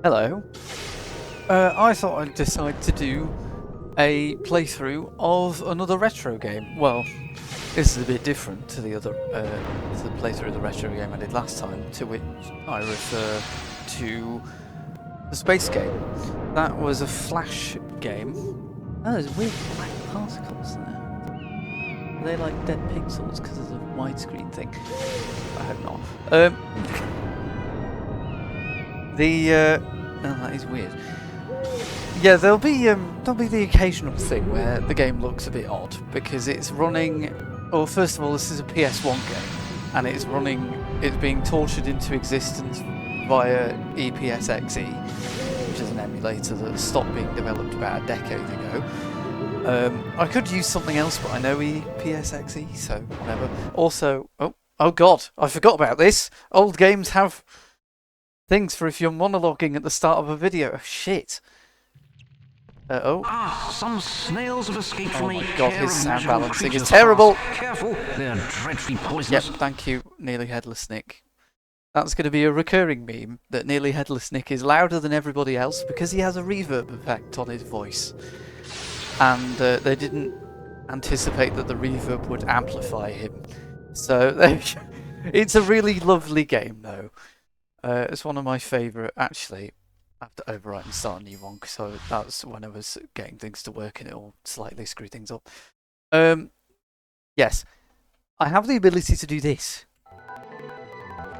Hello. I thought I'd decide to do a playthrough of another retro game. Well, this is a bit different to the other to the playthrough of the retro game I did last time, to which I refer to the space game. That was a Flash game. Oh, there's weird black particles there. Are they like dead pixels because of the widescreen thing? I hope not. Oh, that is weird. Yeah, there'll be the occasional thing where the game looks a bit odd because it's running. Well, first of all, this is a PS1 game, and it's being tortured into existence via EPSXE, which is an emulator that stopped being developed about a decade ago. I could use something else, but I know EPSXE, so whatever. Also, oh god, I forgot about this. Old games have things for if you're monologuing at the start of a video. Oh, shit. Some snails have escaped from Oh a my god, his sound care-imaginable balancing is creature's terrible! house. Careful, they're dreadfully Yep, poisonous. thank you, Nearly Headless Nick. That's going to be a recurring meme, that Nearly Headless Nick is louder than everybody else because he has a reverb effect on his voice. And they didn't anticipate that the reverb would amplify him. So, it's a really lovely game though. It's one of my favourite, actually. I have to overwrite and start a new one, so that's when I was getting things to work and it'll slightly screw things up. Yes, I have the ability to do this.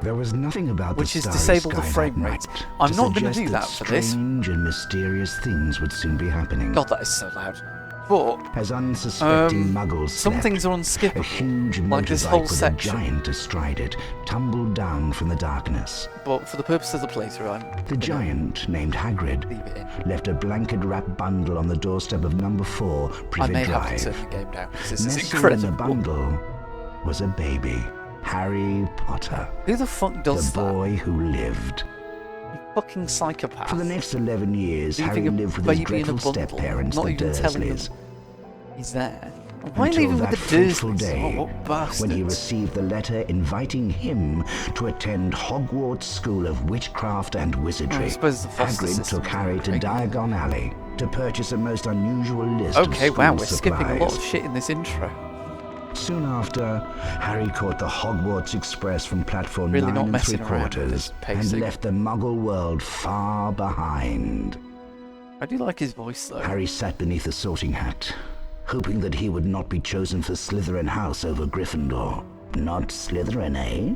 There was nothing about which the is starry disable the sky frame that rate. night I'm to not going to suggest do that for this. Strange and mysterious things would soon be happening. God, that is so loud. But As unsuspecting muggles some slept, things are a unskippable, huge like this motorbike whole with a section. giant astride it tumbled down from the darkness. But for the purpose of the playthrough, I'm The gonna giant, named Hagrid, leave it in. left a blanket-wrapped bundle on the doorstep of number 4, I Privet may have Drive. to turn the game down because this is Nestled in incredible. the bundle was a baby, Harry Potter, Who the fuck does the that? boy who lived. You fucking psychopath. For the next 11 years, Leaving Harry a lived with his baby in a dreadful bundle, step-parents, not the even telling them Dursleys. he's there. Why Until leaving with that the fateful Dursleys? day, Oh, what bastards. when he received the letter inviting him to attend Hogwarts School of Witchcraft and Wizardry. I suppose the foster Hagrid system took Harry to right? Diagon Alley to purchase a most unusual list of Okay, school wow, we're supplies. skipping a lot of shit in this intro. Soon after, Harry caught the Hogwarts Express from platform Really 9 not and messing around with 3/4 this and pacing. left the Muggle world far behind. I do like his voice though. Harry sat beneath a sorting hat, hoping that he would not be chosen for Slitherin house over Gryffindor. Not Slytherin, eh?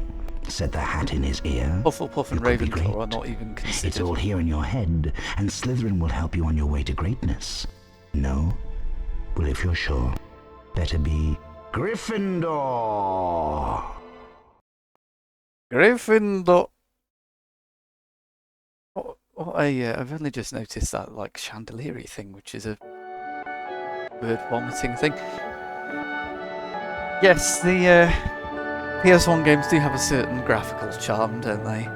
Said the hat in his ear. Hufflepuff and It could be Ravenclaw are great. not even considered. It's all here in your head, and Slytherin will help you on your way to greatness. No? Well, if you're sure, better be Gryffindor! Gryffindor. I've only just noticed that like chandelier thing, which is a bird vomiting thing. Yes, the PS1 games do have a certain graphical charm, don't they?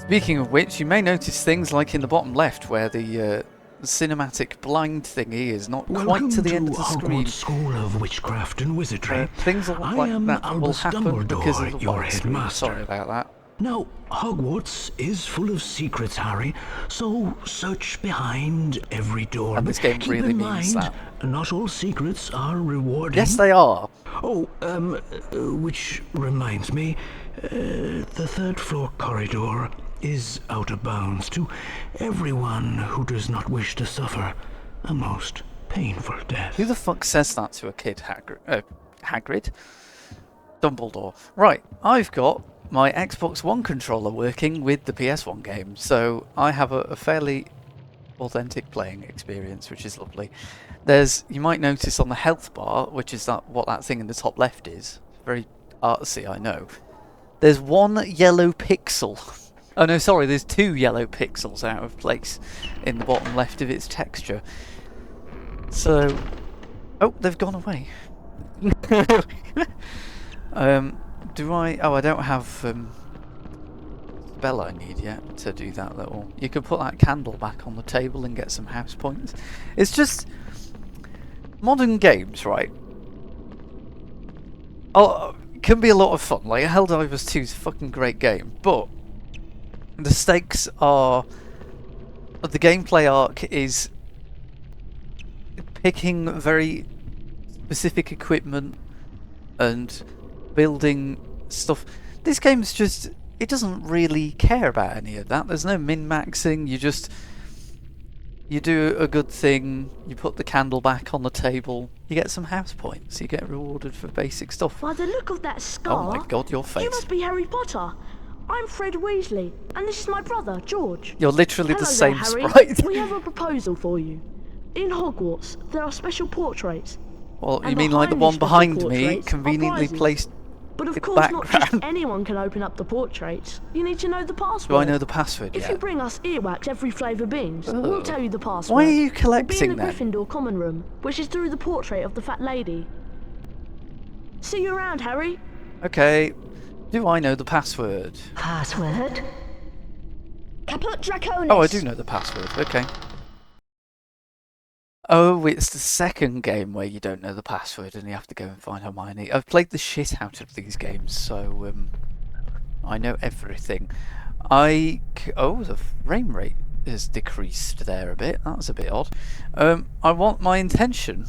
Speaking of which, you may notice things like in the bottom left where the cinematic blind thingy is not quite to the end of the screen. Hogwarts School of Witchcraft and Wizardry. Things like I am that will Albus happen because of Dumbledore, the your widescreen. headmaster. Sorry about that. Now, Hogwarts is full of secrets, Harry, so search behind every door. And this game Keep really in means mind, that. not all secrets are rewarding. Yes, they are. Oh, which reminds me, the third floor corridor is out of bounds to everyone who does not wish to suffer a most painful death. Who the fuck says that to a kid, Hagrid? Dumbledore. Right, I've got my Xbox One controller working with the PS1 game, so I have a fairly authentic playing experience, which is lovely. You might notice on the health bar, which is what that thing in the top left is, very artsy, I know, there's one yellow pixel. Oh no, sorry, there's 2 yellow pixels out of place in the bottom left of its texture. So, oh, they've gone away. I don't have spell I need yet to do that little. You could put that candle back on the table and get some house points. It's just modern games, right? Can be a lot of fun. Like Helldivers 2 is a fucking great game, but The stakes are... The gameplay arc is picking very specific equipment and building stuff. This game's just... It doesn't really care about any of that. There's no min-maxing. You do a good thing, you put the candle back on the table, you get some house points, you get rewarded for basic stuff. By the look of that scar... Oh my god, your face. You must be Harry Potter. I'm Fred Weasley, and this is my brother, George. You're literally the Hello same there, Harry. sprite. We have a proposal for you. In Hogwarts, there are special portraits. Well, you And mean like the behind one these special behind me, portraits are conveniently prizes. placed But of in the course, not just background? anyone can open up the portraits. You need to know the password. Do I know the password If yet? you bring us earwax every flavour beans, Oh. we'll tell you the password. Why are you We'll be collecting in the them? Gryffindor common room, which is through the portrait of the fat lady. See you around, Harry. Okay, do I know the password? Password? Caput Draconis. Oh, I do know the password, okay. Oh, it's the second game where you don't know the password and you have to go and find Hermione. I've played the shit out of these games, so I know everything. Oh, the frame rate has decreased there a bit. That's a bit odd. My intention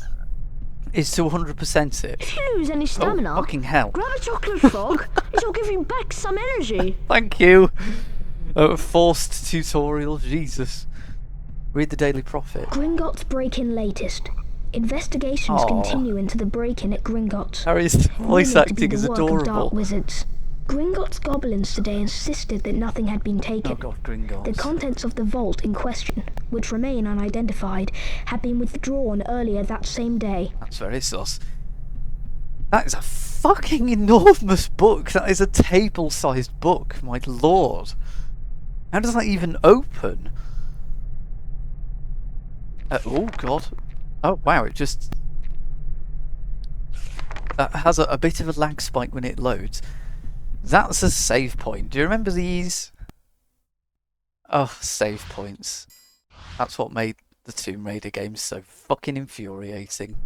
is to 100% it. If you lose any stamina, Oh, fucking hell. grab a chocolate frog. It'll give you back some energy. Thank you. Forced tutorial, Jesus. Read the Daily Prophet. Gringotts break-in latest. Investigations Aw. continue into the break-in at Gringotts. Harry's voice Rumored to be acting is the work of dark adorable. wizards. Gringotts goblins today insisted that nothing had been taken. Oh god, Gringotts. The contents of the vault in question, which remain unidentified, had been withdrawn earlier that same day. That's very sus. That is a fucking enormous book. That is a table-sized book, my lord. How does that even open? Oh god. Oh wow, it just... That has a bit of a lag spike when it loads. That's a save point. Do you remember these? Oh, save points. That's what made the Tomb Raider games so fucking infuriating.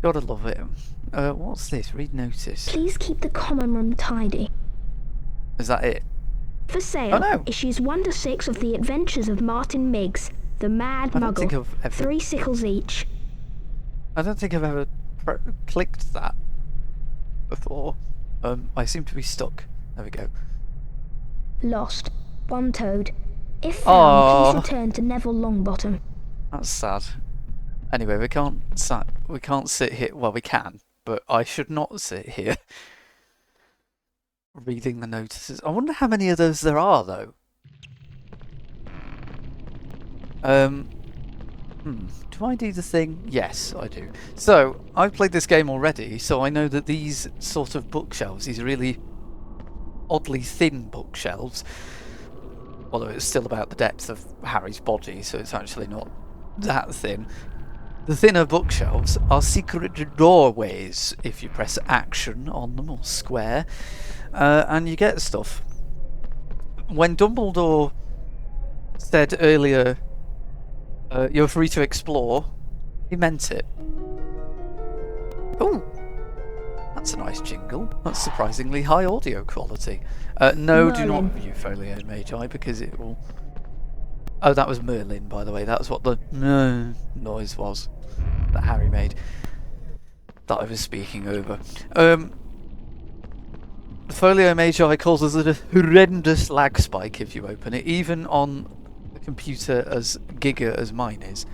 Gotta love it. What's this? Read notice. Please keep the common room tidy. Is that it? For sale, Oh, no. issues 1 to 6 of The Adventures of Martin Miggs, the Mad I don't think Muggle. I've ever... 3 sickles each. I don't think I've ever clicked that before. I seem to be stuck. There we go. Lost. 1 toad. If found, Aw. please return to Neville Longbottom. That's sad. Anyway, we can't sit here. Well, we can, but I should not sit here reading the notices. I wonder how many of those there are, though. Do I do the thing? Yes, I do. So, I've played this game already, so I know that these sort of bookshelves, these really oddly thin bookshelves, although it's still about the depth of Harry's body, so it's actually not that thin. The thinner bookshelves are secret doorways if you press action on them or square, and you get stuff. When Dumbledore said earlier, you're free to explore, he meant it. Oh, that's a nice jingle. That's surprisingly high audio quality. No, do not Merlin. view Folio Magi because it will... Oh, that was Merlin, by the way. That's what the noise was that Harry made, that I was speaking over. Folio Magi causes a horrendous lag spike if you open it, even on a computer as giga as mine is.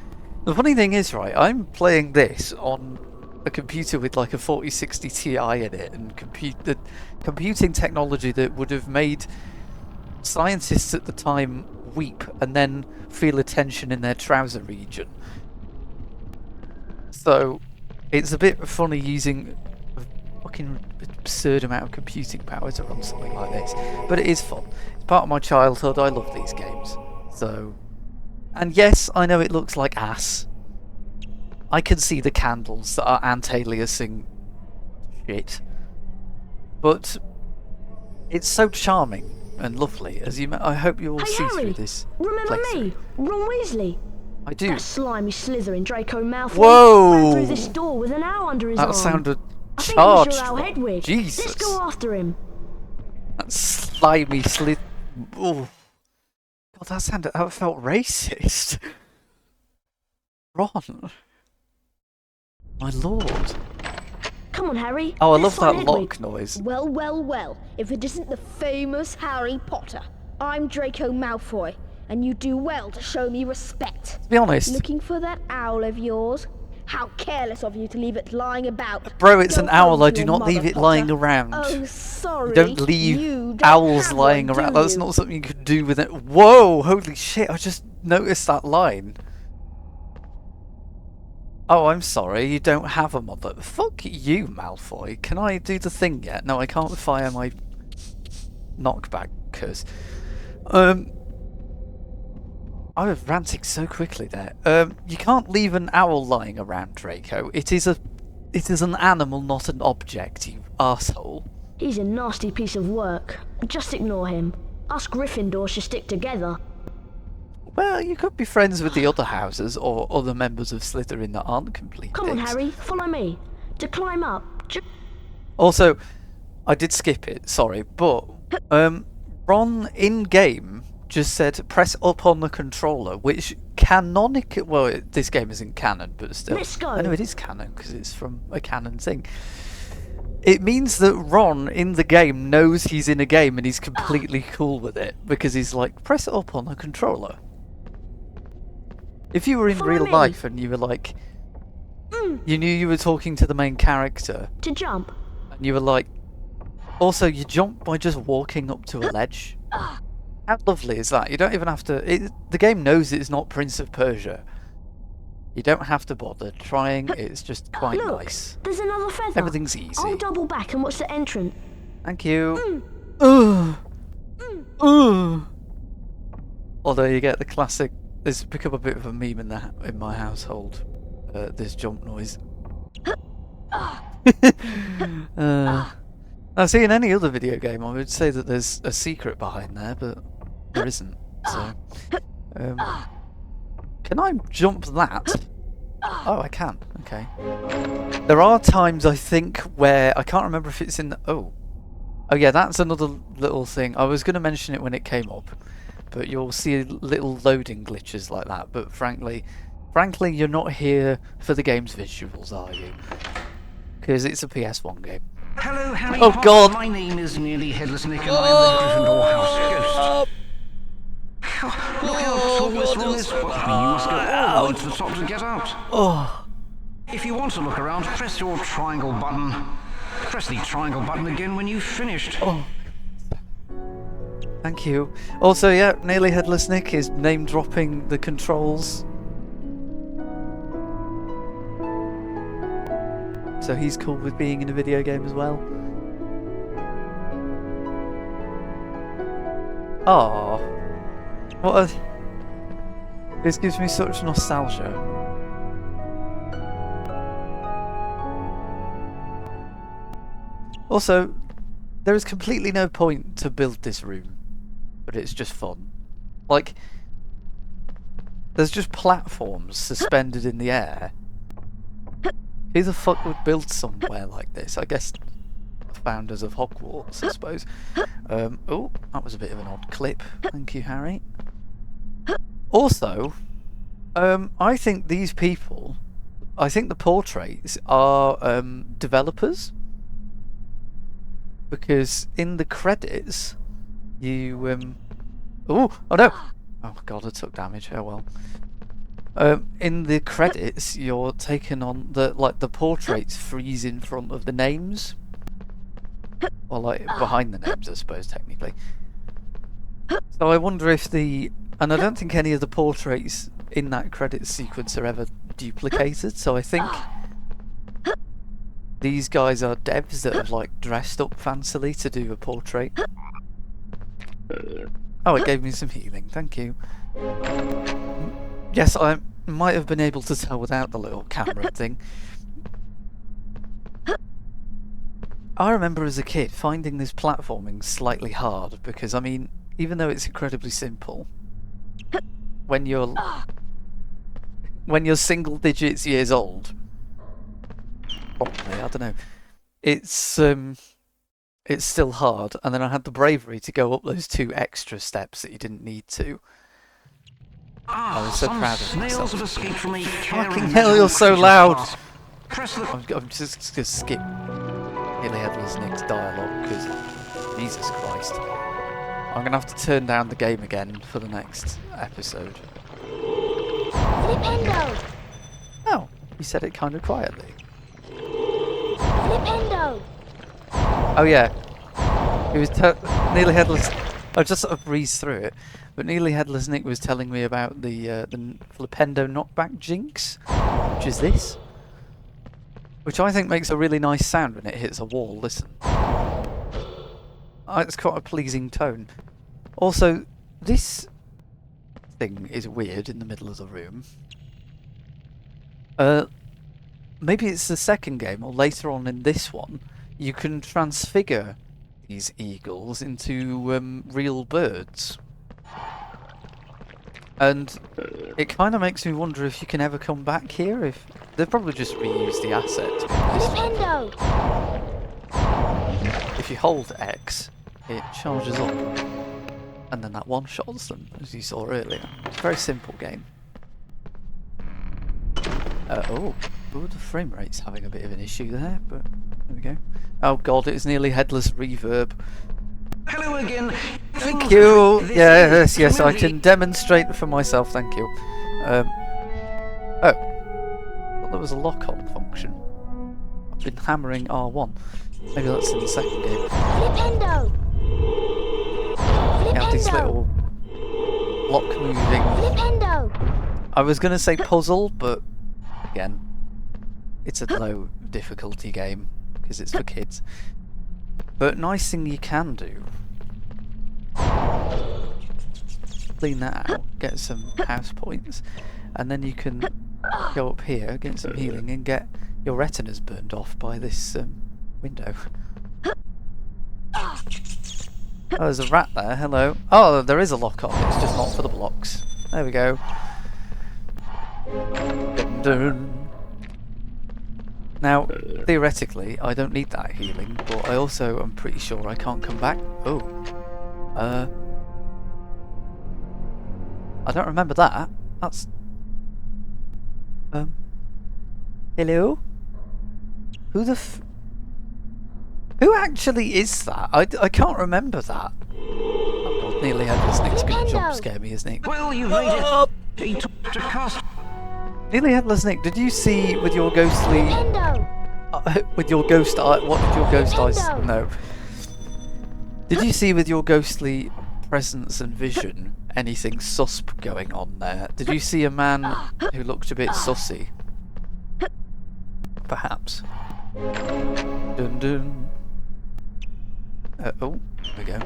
The funny thing is, right, I'm playing this on a computer with like a 4060 Ti in it, and the computing technology that would have made scientists at the time weep and then feel a tension in their trouser region. So it's a bit funny using a fucking absurd amount of computing power to run something like this, but it is fun. It's part of my childhood. I love these games. So, and yes, I know it looks like ass. I can see the candles that are anti-aliasing shit, but it's so charming and lovely. As I hope you all Hey, see Harry, through this. remember playthrough. me? Ron Weasley. I do. That slimy Slitherin Draco Malfoy Whoa! ran through this door with an owl under his arm. That sounded I think it was charged. your owl Ron. Hedwig. Jesus. Let's go after him. That slimy Oh, God, that felt racist. Ron, my lord. Come on, Harry. Oh, I let's love find that Hedwig. lock noise. Well, well, well, if it isn't the famous Harry Potter. I'm Draco Malfoy, and you do well to show me respect. To be honest, Looking for that owl of yours? How careless of you to leave it lying about. bro, it's Go an owl. home I to do your not mother, leave it Potter. lying around. Oh, sorry. You don't leave You don't owls have lying one, around. do That's you? not something you could do with it. Whoa, holy shit, I just noticed that line. Oh, I'm sorry, you don't have a mother. Fuck you, Malfoy. Can I do the thing yet? No, I can't fire my knockback curse. I was ranting so quickly there. You can't leave an owl lying around, Draco. It is an animal, not an object, you arsehole. He's a nasty piece of work. Just ignore him. Us Gryffindors should stick together. Well, you could be friends with the other houses or other members of Slytherin that aren't complete Come on, dicks. Harry, follow me. To climb up. Also, I did skip it, sorry, but Ron in game just said press up on the controller, which canonically, well, this game isn't canon, but still. Let's go. I know it is canon because it's from a canon thing. It means that Ron in the game knows he's in a game and he's completely cool with it because he's like, press it up on the controller. If you were in Follow real me. life and you were like, you knew you were talking to the main character, To jump. and you were like, also you jump by just walking up to a ledge. How lovely is that? You don't even have to. The game knows it's not Prince of Persia. You don't have to bother trying. It's just quite Look, nice. there's another feather. Everything's easy. I'll double back and watch the entrance. Thank you. Ugh. Ugh. Although you get the classic. It's become a bit of a meme in my household. This jump noise. Now, see, in any other video game, I would say that there's a secret behind there, but there isn't. So, can I jump that? Oh, I can. Okay. There are times I think where I can't remember if it's in the. Oh, yeah, that's another little thing. I was going to mention it when it came up, but you'll see little loading glitches like that. But frankly, you're not here for the game's visuals, are you? Because it's a PS1 game. Hello, Harry Oh, Potter. God. My name is Nearly Headless Nick, and I'm the Gryffindor House Ghost. Look how tall this one is. Well, you must go all the way to the top to get out. Oh, If you want to look around, press your triangle button. Press the triangle button again when you've finished. oh. Thank you. Also, yeah, Nearly Headless Nick is name dropping the controls. So he's cool with being in a video game as well. Oh, this gives me such nostalgia. Also, there is completely no point to build this room, but it's just fun. Like, there's just platforms suspended in the air. Who the fuck would build somewhere like this? I guess the founders of Hogwarts, I suppose. Oh, that was a bit of an odd clip. Thank you, Harry. Also, I think these people, I think the portraits are developers. Because in the credits, you oh no! Oh god, I took damage. Oh well. In the credits, you're taken on the portraits freeze in front of the names, or like behind the names, I suppose technically. So I wonder if and I don't think any of the portraits in that credits sequence are ever duplicated. So I think these guys are devs that have like dressed up fancily to do a portrait. Oh, it gave me some healing. Thank you. Yes, I might have been able to tell without the little camera thing. I remember as a kid finding this platforming slightly hard because, I mean, even though it's incredibly simple, when you're single digits years old, probably, I don't know, it's it's still hard. And then I had the bravery to go up those 2 extra steps that you didn't need to. I was so proud of myself. Have escaped from a Fucking hell, you're so loud! I'm just gonna skip Nearly Headless Nick's dialogue, because Jesus Christ. I'm gonna have to turn down the game again for the next episode. Flipendo! Oh, he said it kind of quietly. Flipendo! Oh yeah, he was Nearly Headless. I just sort of breezed through it, but Nearly Headless Nick was telling me about the Flipendo knockback jinx, which is this, which I think makes a really nice sound when it hits a wall. Listen, it's quite a pleasing tone. Also, this thing is weird in the middle of the room. Maybe it's the second game, or later on in this one, you can transfigure these eagles into real birds. And it kind of makes me wonder if you can ever come back here. If they've probably just reused the asset. Flipendo! If you hold X, it charges up, and then that one-shots them, as you saw earlier. It's a very simple game. Oh, the frame rate's having a bit of an issue there, but there we go. Oh god, it's Nearly Headless reverb. Hello again. Thank you. Yes, I can demonstrate for myself. Thank you. Oh, I thought there was a lock-on function. I've been hammering R1. Maybe that's in the second game. Flipendo! You have these little block-moving. Flipendo! I was gonna say puzzle, but again, it's a low difficulty game because it's for kids. But nice thing you can do. Clean that out, get some house points, and then you can go up here, get some healing, and get your retinas burned off by this window. Oh, there's a rat there, hello. Oh, there is a lock on, it's just not for the blocks. There we go. Dun dun. Now, theoretically, I don't need that healing, but I also am pretty sure I can't come back. Oh. I don't remember that. That's... Hello? Who the Who actually is that? I can't remember that. Oh god, Nearly Headless Nick's gonna jump scare me, isn't he? Well, you made it. He took to cast. Nearly Headless Nick, did you see with your ghostly... with your ghost eye... What did your ghost eyes... No. Did you see with your ghostly presence and vision anything susp going on there? Did you see a man who looked a bit sussy? Perhaps. Dun dun. Oh, there we go.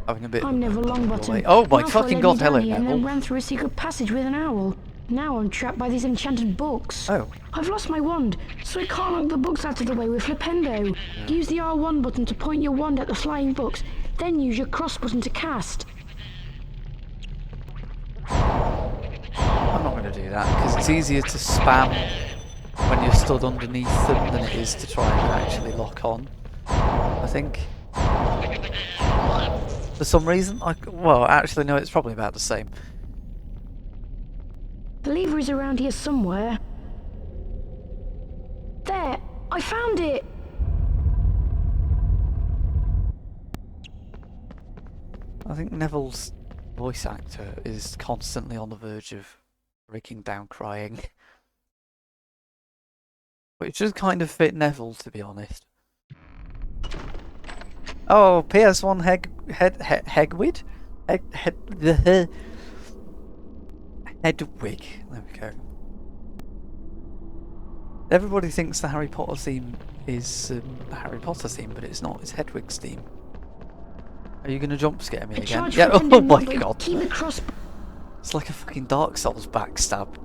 Having a bit I'm Neville Longbottom. Oh my Malfoy fucking led god, me down hello here and then Neville. ran through a secret passage with an owl. Now I'm trapped by these enchanted books. Oh. I've lost my wand, so I can't knock the books out of the way with Flipendo. Use the R1 button to point your wand at the flying books, then use your cross button to cast. I'm not going to do that, because it's easier to spam when you're stood underneath them than it is to try and actually lock on, I think. For some reason, well, actually no, it's probably about the same. The lever is around here somewhere. There! I found it! I think Neville's voice actor is constantly on the verge of breaking down crying. Which does kind of fit Neville, to be honest. Oh, PS1 Hegwid? Hedwig. There we go. Everybody thinks the Harry Potter theme is the Harry Potter theme, but it's not. It's Hedwig's theme. Are you going to jump scare me again? Yeah. Oh my god. Keep the cross. It's like a fucking Dark Souls backstab.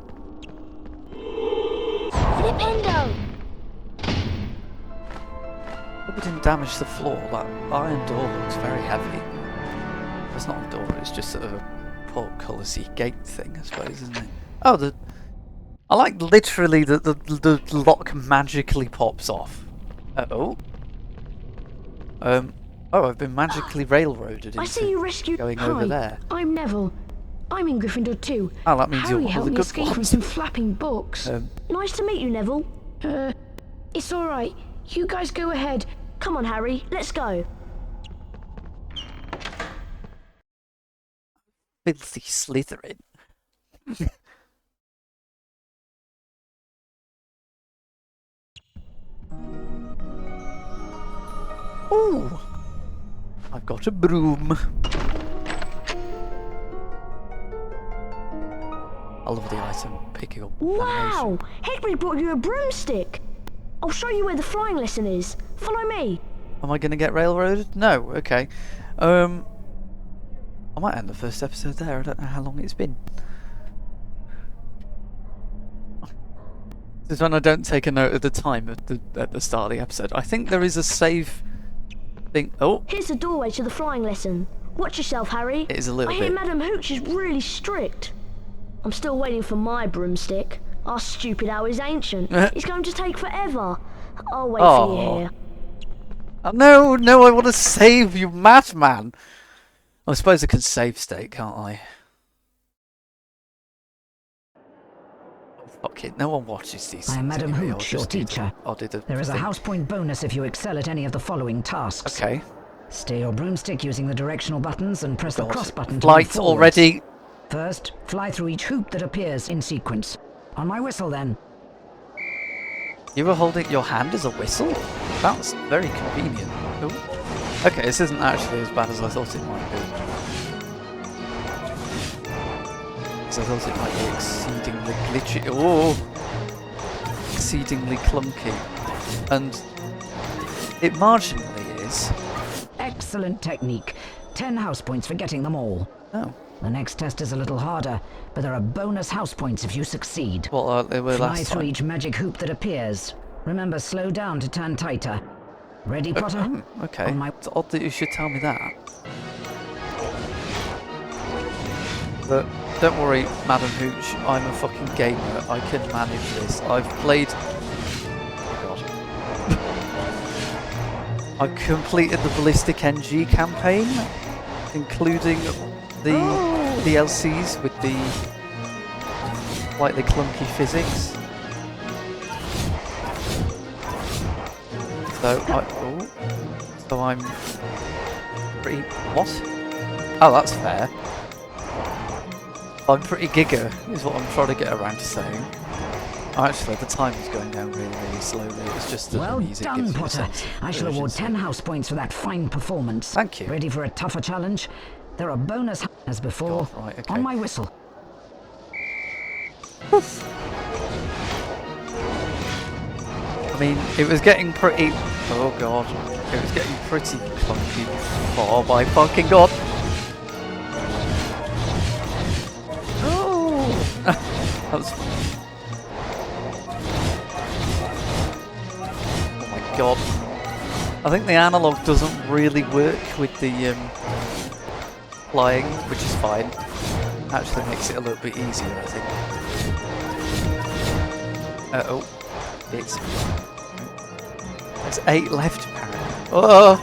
Flipendo! Hope it didn't damage the floor. That iron door looks very heavy. It's not a door, it's just sort of a portcullis-y gate thing, I suppose, isn't it? Oh, I like literally the lock magically pops off. Uh-oh. Oh, I've been magically railroaded into I see you rescued. going Hi, over there. I'm Neville. I'm in Gryffindor too. Oh, that means Harry you're one of helped the me good escape from ones. some flapping books. Nice to meet you, Neville. It's all right. You guys go ahead. Come on, Harry, let's go. Filthy Slitherin. Ooh! I've got a broom. I love the item picking up Wow! animation. Hagrid brought you a broomstick. I'll show you where the flying lesson is. Follow me. Am I going to get railroaded? No. Okay. I might end the first episode there. I don't know how long it's been. This is when I don't take a note of the time at the start of the episode. I think there is a save thing. Oh, Here's the doorway to the flying lesson. Watch yourself, Harry. it is a little I hear bit. Madam Hooch is really strict. I'm still waiting for my broomstick. Our stupid owl is ancient. It's going to take forever. I'll wait for you Oh. here. Oh, no, no, I want to save you, madman. I suppose I can save state, can't I? Fuck it, no one watches these I am things Madam anyway. Hooch, your teacher. I'll do the There is a thing. house point bonus if you excel at any of the following tasks. Okay. Steer your broomstick using the directional buttons and press the God. cross button to move Flight forwards. already. First, fly through each hoop that appears in sequence. On my whistle, then. You were holding your hand as a whistle? That's very convenient. Ooh. Okay, this isn't actually as bad as I thought it might be. Because I thought it might be exceedingly glitchy. Oh! Exceedingly clunky. And it marginally is. Excellent technique. 10 house points for getting them all. Oh. The next test is a little harder, but there are bonus house points if you succeed. Well, they were Fly last through time. each magic hoop that appears. Remember, slow down to turn tighter. Ready, Potter? Okay. On my... It's odd that you should tell me that. But don't worry, Madam Hooch, I'm a fucking gamer. I can manage this. I've played... Oh God. I've completed the Ballistic NG campaign, including the DLCs with the slightly clunky physics. So I'm pretty... What? Oh, that's fair. I'm pretty giga, is what I'm trying to get around to saying. Oh, actually, the time is going down really, really slowly. It's just that Well the music done, gives you a Potter. sense of I shall award urgency. 10 house points for that fine performance. Thank you. Ready for a tougher challenge? There are bonus as before. God, right, okay. On my whistle. I mean, it was getting pretty... Oh god. It was getting pretty clunky. Oh my fucking god. Oh! That was... Oh my god. I think the analog doesn't really work with the flying, which is fine. Actually makes it a little bit easier, I think. Oh. It's... There's 8 left, apparently. Oh!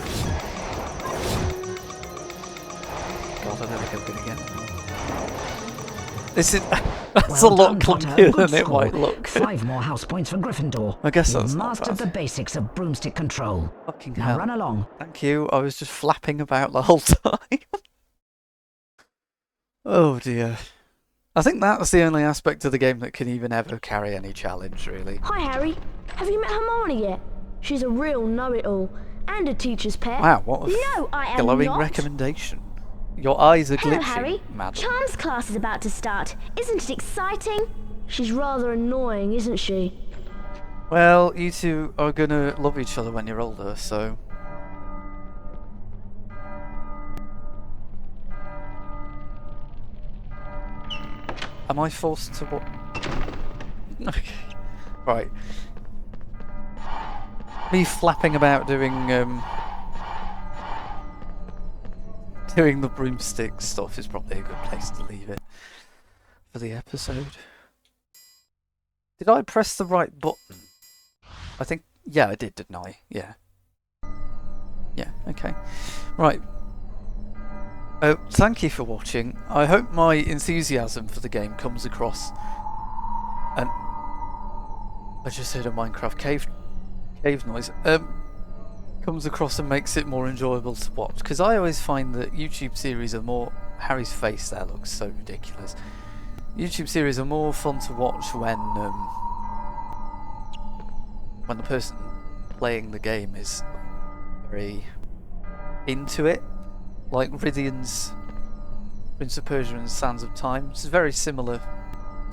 God, I don't think I'm gonna get... This is... That's Well a lot done, Potter. clunkier Good than it score. might look. 5 more house points for Gryffindor. I guess You've that's not mastered the bad. basics of broomstick control. Fucking Now hell. run along. Thank you, I was just flapping about the whole time. Oh dear. I think that's the only aspect of the game that can even ever carry any challenge, really. Hi, Harry. Have you met Hermione yet? She's a real know-it-all and a teacher's pet. Wow, what a No, I am glowing not. recommendation. Your eyes are Hello, glitching, Harry. madam. Charms class is about to start. Isn't it exciting? She's rather annoying, isn't she? Well, you two are gonna love each other when you're older, so... Am I forced to what? Okay. Right. Me flapping about doing doing the broomstick stuff is probably a good place to leave it for the episode. Did I press the right button? I think, yeah, I did, didn't I? Yeah. Yeah, okay. Right. Thank you for watching. I hope my enthusiasm for the game comes across. And I just heard a Minecraft cave noise. Comes across and makes it more enjoyable to watch. Because I always find that YouTube series are more... Harry's face there looks so ridiculous. YouTube series are more fun to watch when the person playing the game is very into it. Like Rydian's Prince of Persia and Sands of Time. It's a very similar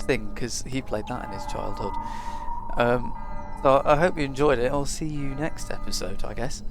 thing because he played that in his childhood. So I hope you enjoyed it. I'll see you next episode, I guess.